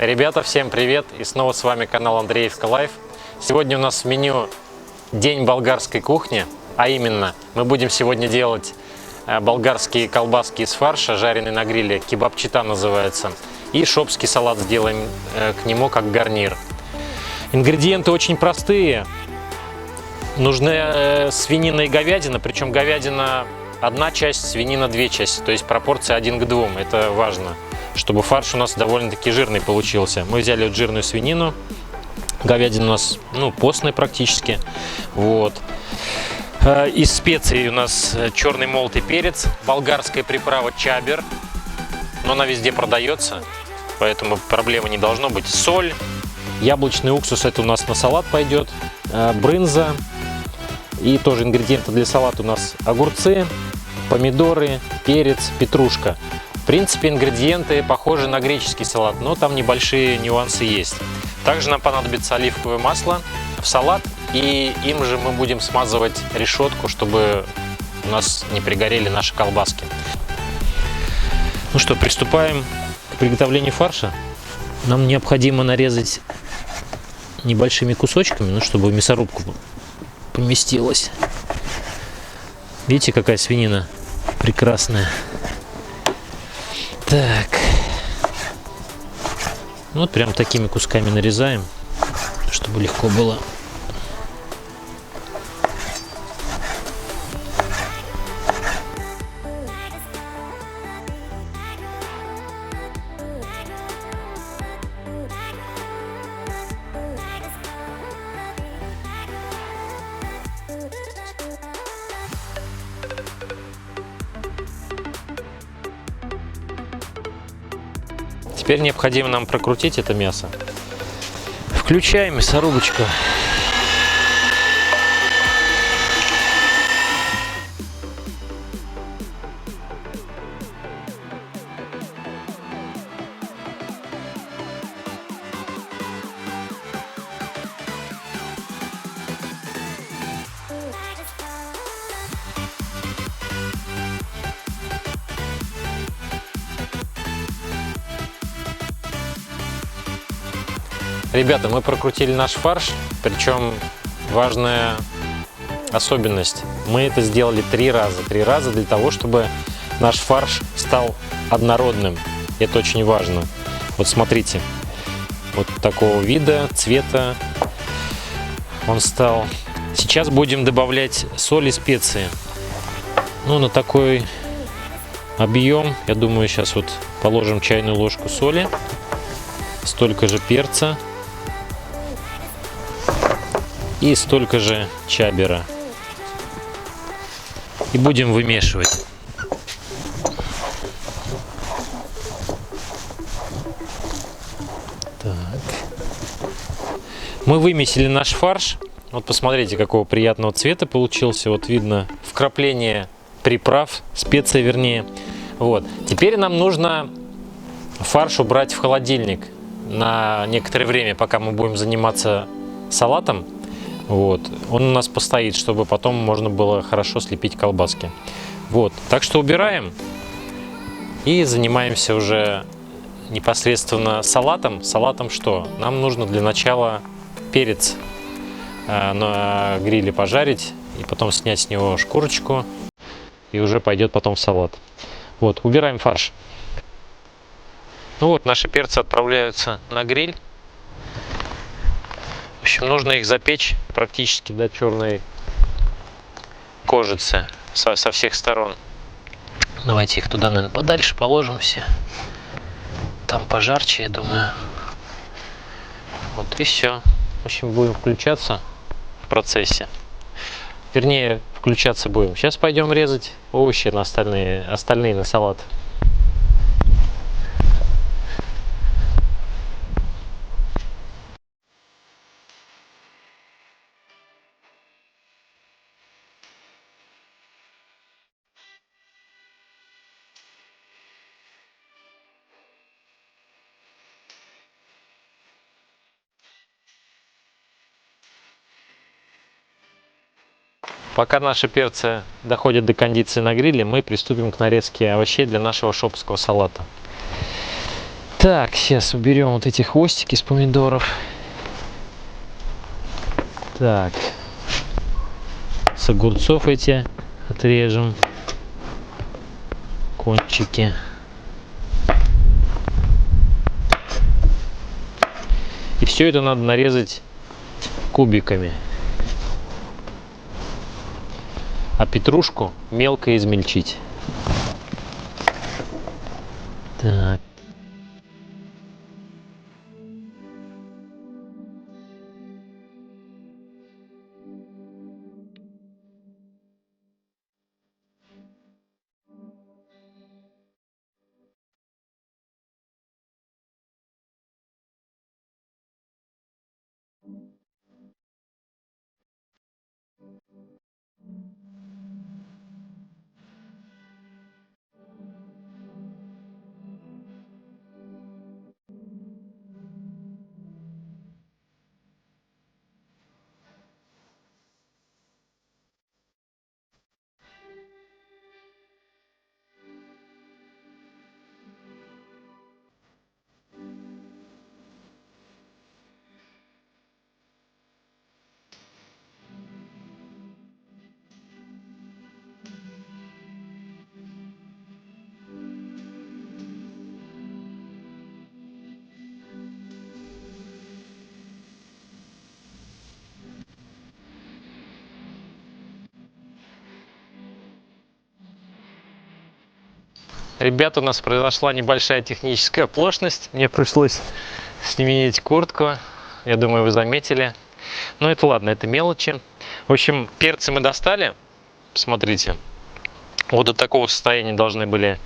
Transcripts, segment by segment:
Ребята, всем привет! И снова с вами канал Андреевка Лайф. Сегодня у нас в меню день болгарской кухни, а именно мы будем сегодня делать болгарские колбаски из фарша, жареные на гриле, кебабчита называется, и шопский салат сделаем к нему как гарнир. Ингредиенты очень простые. Нужны свинина и говядина, причем говядина одна часть, свинина две части, то есть пропорция 1 к 2, это важно, чтобы фарш у нас довольно-таки жирный получился. Мы взяли вот жирную свинину, говядина у нас постная практически. Вот. Из специй у нас черный молотый перец, болгарская приправа чабер, но она везде продается, поэтому проблемы не должно быть. Соль, яблочный уксус, это у нас на салат пойдет, брынза. И тоже ингредиенты для салата у нас огурцы, помидоры, перец, петрушка. В принципе, ингредиенты похожи на греческий салат, но там небольшие нюансы есть. Также нам понадобится оливковое масло в салат, и им же мы будем смазывать решетку, чтобы у нас не пригорели наши колбаски. Ну что, приступаем к приготовлению фарша. Нам необходимо нарезать небольшими кусочками, чтобы в мясорубку поместилась. Видите, какая свинина прекрасная. Так. Вот прям такими кусками нарезаем, чтобы легко было. Теперь необходимо нам прокрутить это мясо. Включаем мясорубочку. Ребята, мы прокрутили наш фарш, причем важная особенность. Мы это сделали 3 раза. 3 раза для того, чтобы наш фарш стал однородным. Это очень важно. Вот смотрите, вот такого вида, цвета он стал. Сейчас будем добавлять соль и специи. На такой объем, я думаю, сейчас вот положим чайную ложку соли, столько же перца и столько же чабера. И будем вымешивать. Так. Мы вымесили наш фарш. Вот посмотрите, какого приятного цвета получился. Вот видно вкрапление приправ, специй вернее. Вот. Теперь нам нужно фарш убрать в холодильник на некоторое время, пока мы будем заниматься салатом. Вот. Он у нас постоит, чтобы потом можно было хорошо слепить колбаски. Вот. Так что убираем и занимаемся уже непосредственно салатом. Салатом что? Нам нужно для начала перец на гриле пожарить и потом снять с него шкурочку, и уже пойдет потом в салат. Вот. Убираем фарш. Вот наши перцы отправляются на гриль. В общем, нужно их запечь практически до черной кожицы со всех сторон. Давайте их туда, наверное, подальше положим все. Там пожарче, я думаю. Вот и все. В общем, будем включаться в процессе. Вернее, включаться будем. Сейчас пойдем резать овощи на остальные на салат. Пока наши перцы доходят до кондиции на гриле, мы приступим к нарезке овощей для нашего шопского салата. Так, сейчас уберем вот эти хвостики с помидоров. Так, с огурцов эти отрежем кончики. И все это надо нарезать кубиками. А петрушку мелко измельчить. Так. Ребята, у нас произошла небольшая техническая оплошность. Мне пришлось сменить куртку. Я думаю, вы заметили. Но это ладно, это мелочи. В общем, перцы мы достали. Смотрите. Вот до такого состояния должны были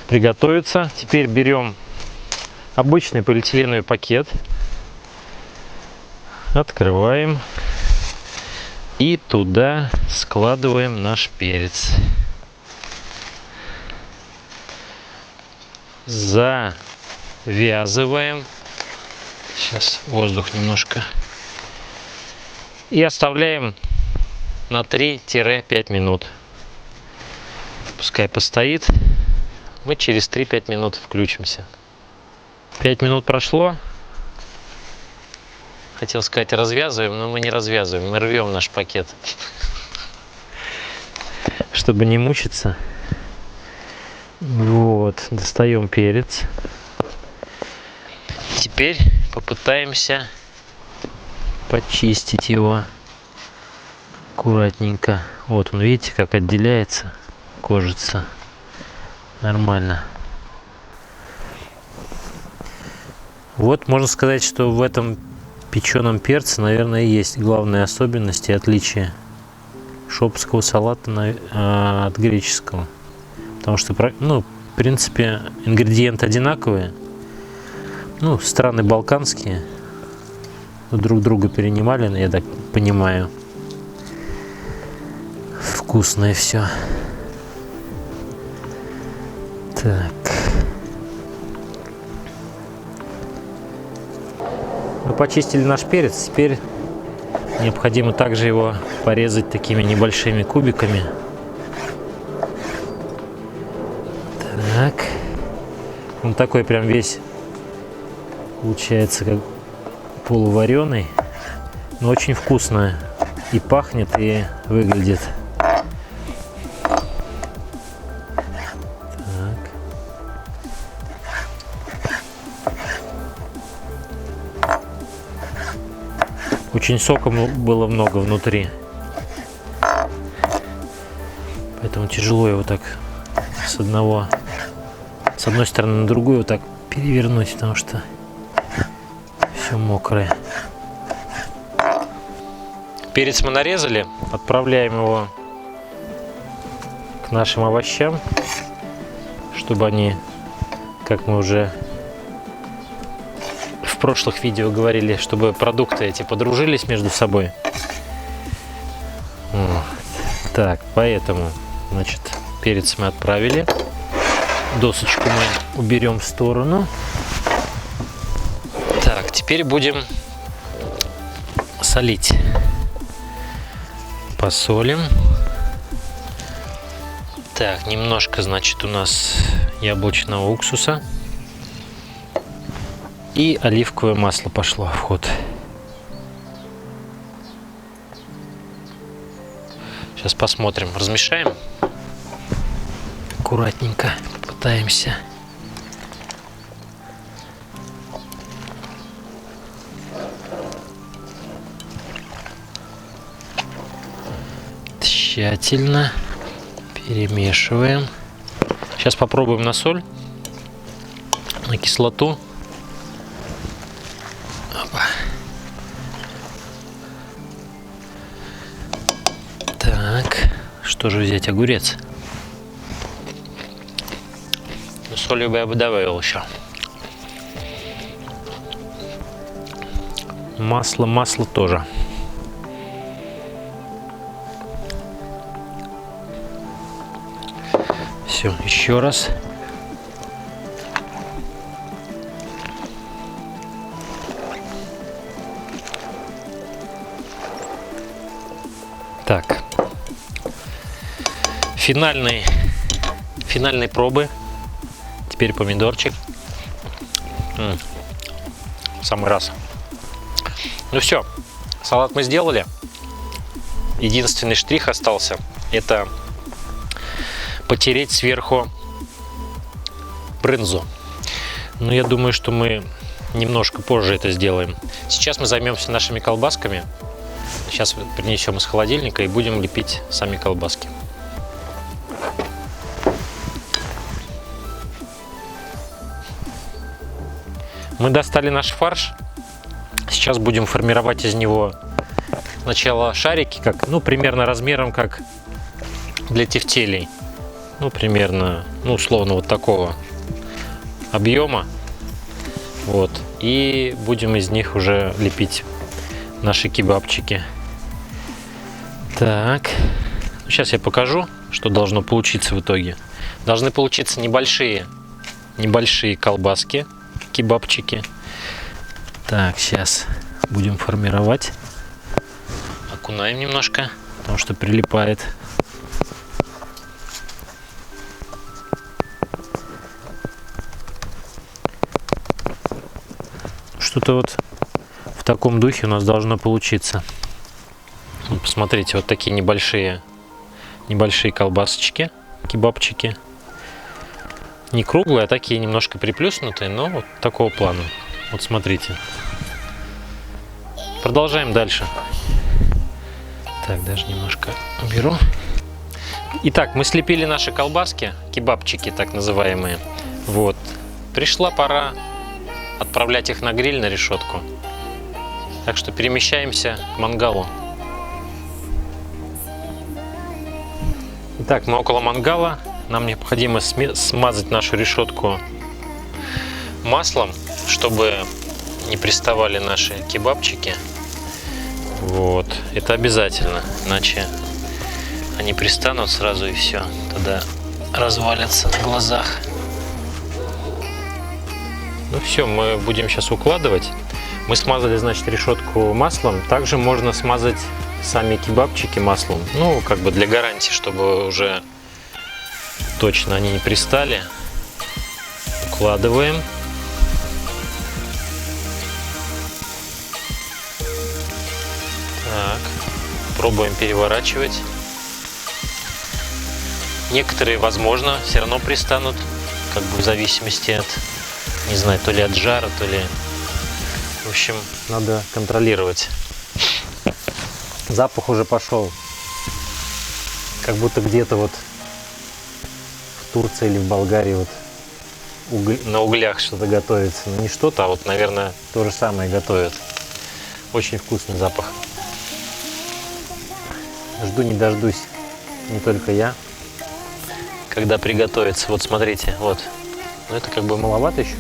приготовиться. Теперь берем обычный полиэтиленовый пакет. Открываем. И туда складываем наш перец. Завязываем. Сейчас воздух немножко. И оставляем на 3-5 минут. Пускай постоит. Мы через 3-5 минут включимся. 5 минут прошло. Хотел сказать, развязываем, но мы не развязываем. Мы рвем наш пакет. Чтобы не мучиться. Вот, достаем перец. Теперь попытаемся почистить его аккуратненько. Вот он, видите, как отделяется кожица. Нормально. Вот можно сказать, что в этом печеном перце, наверное, есть главные особенности и отличия шопского салата от греческого. Потому что, ну, в принципе, ингредиенты одинаковые. Ну, страны балканские. Друг друга перенимали, я так понимаю. Вкусное все. Так. Мы почистили наш перец. Теперь необходимо также его порезать такими небольшими кубиками. Так. Он такой прям весь получается как полувареный, но очень вкусно и пахнет, и выглядит. Так. Очень сока было много внутри, поэтому тяжело его так с одной стороны на другую вот так перевернуть, потому что все мокрое. Перец мы нарезали, отправляем его к нашим овощам, чтобы они, как мы уже в прошлых видео говорили, чтобы продукты эти подружились между собой. Вот. Так, поэтому, значит, перец мы отправили. Досочку мы уберем в сторону. Так, теперь будем солить. Посолим. Так, немножко, значит, у нас яблочного уксуса. И оливковое масло пошло в ход. Сейчас посмотрим, размешаем. Аккуратненько пытаемся. Тщательно перемешиваем. Сейчас попробуем на соль, на кислоту. Опа. Так, что же взять? Огурец. Ну, солью бы я бы добавил еще. Масло тоже. Все, еще раз. Так. Финальные пробы. Теперь помидорчик. Самый раз. Ну все, салат мы сделали. Единственный штрих остался. Это потереть сверху брынзу. Но я думаю, что мы немножко позже это сделаем. Сейчас мы займемся нашими колбасками. Сейчас принесем из холодильника и будем лепить сами колбаски. Мы достали наш фарш. Сейчас будем формировать из него сначала шарики, как, ну, примерно размером как для тефтелей. Ну, примерно, ну, условно, вот такого объема. Вот. И будем из них уже лепить наши кебабчики. Так. Сейчас я покажу, что должно получиться в итоге. Должны получиться небольшие колбаски, кебабчики. Так, сейчас будем формировать. Окунаем немножко, потому что прилипает. Что-то вот в таком духе у нас должно получиться. Вот посмотрите, вот такие небольшие колбасочки, кебабчики. Не круглые, а такие немножко приплюснутые, но вот такого плана. Вот смотрите. Продолжаем дальше. Так, даже немножко уберу. Итак, мы слепили наши колбаски, кебабчики так называемые. Вот. Пришла пора отправлять их на гриль, на решетку. Так что перемещаемся к мангалу. Итак, мы около мангала. Нам необходимо смазать нашу решетку маслом, чтобы не приставали наши кебабчики. Вот. Это обязательно, иначе они пристанут сразу и все. Тогда развалятся на глазах. Ну все, мы будем сейчас укладывать. Мы смазали, значит, решетку маслом. Также можно смазать сами кебабчики маслом. Ну, как бы для гарантии, чтобы уже точно они не пристали. Укладываем. Так, пробуем переворачивать. Некоторые, возможно, все равно пристанут, как бы в зависимости от, не знаю, то ли от жара, то ли... В общем, надо контролировать. Запах уже пошел. Как будто где-то вот в Турции или в Болгарии вот на углях что-то готовится. Ну, не что-то, а вот, наверное, то же самое готовят. Очень вкусный запах. Жду не дождусь, не только я, когда приготовится. Вот смотрите, вот. Ну, это как бы маловато еще.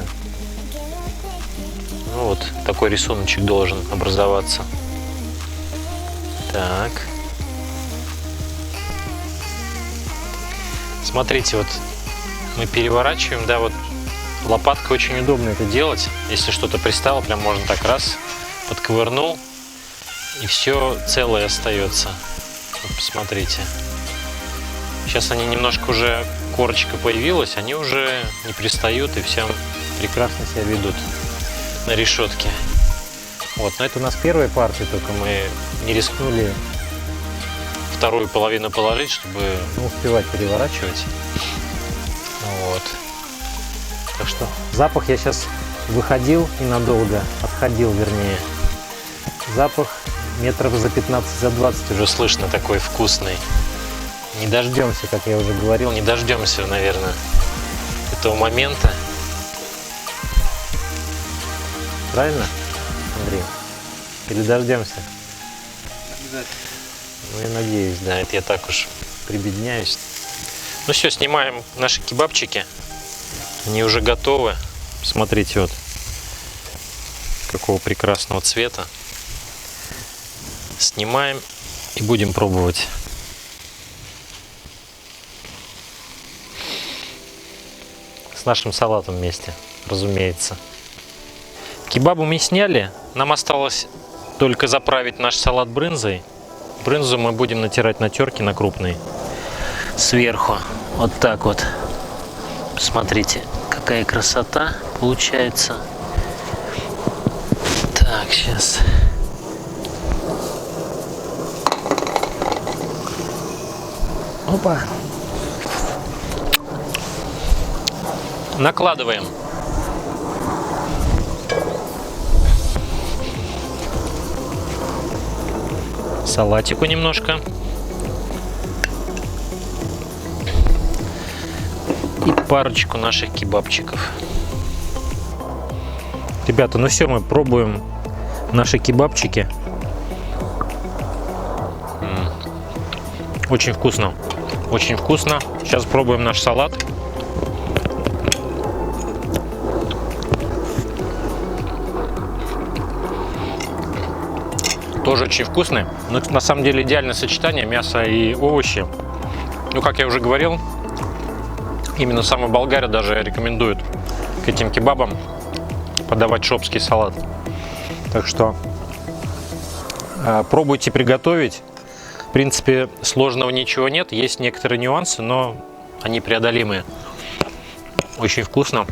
Ну, вот такой рисуночек должен образоваться. Так. Смотрите, вот мы переворачиваем, да, вот лопаткой очень удобно это делать. Если что-то пристало, прям можно так раз, подковырнул, и все целое остается. Вот посмотрите. Сейчас они немножко уже, корочка появилась, они уже не пристают и все прекрасно себя ведут. на решетке. Вот, но это у нас первая партия, только мы не рискнули вторую половину положить, чтобы не успевать переворачивать. Вот. Так что запах я сейчас выходил ненадолго, отходил вернее. Запах метров за 15, за 20 уже слышно, такой вкусный. Не дождемся, как я уже говорил, не дождемся, наверное, этого момента. Правильно, Андрей? Или дождемся? Обязательно. Ну, я надеюсь, да, это я так уж прибедняюсь. Ну все, снимаем наши кебабчики. Они уже готовы. Смотрите, вот какого прекрасного цвета. Снимаем и будем пробовать. С нашим салатом вместе, разумеется. Кебабы мы сняли. Нам осталось только заправить наш салат брынзой. Брынзу мы будем натирать на терке, на крупной. Сверху. Вот так вот. Посмотрите, какая красота получается. Так, сейчас. Опа. Накладываем. Салатику немножко. И парочку наших кебабчиков. Ребята, ну все, мы пробуем наши кебабчики. Очень вкусно. Очень вкусно. Сейчас пробуем наш салат. Тоже очень вкусный. Но на самом деле идеальное сочетание мяса и овощи. Ну, как я уже говорил, именно самые болгары даже рекомендуют к этим кебабам подавать шопский салат. Так что пробуйте приготовить. В принципе, сложного ничего нет. Есть некоторые нюансы, но они преодолимые. Очень вкусно.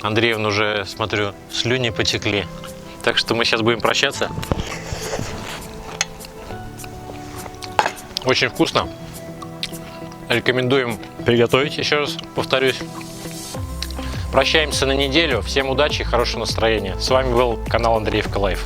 Андреевна уже, смотрю, слюни потекли. Так что мы сейчас будем прощаться. Очень вкусно. Рекомендуем приготовить, еще раз повторюсь. Прощаемся на неделю. Всем удачи и хорошего настроения. С вами был канал Андреевка Лайф.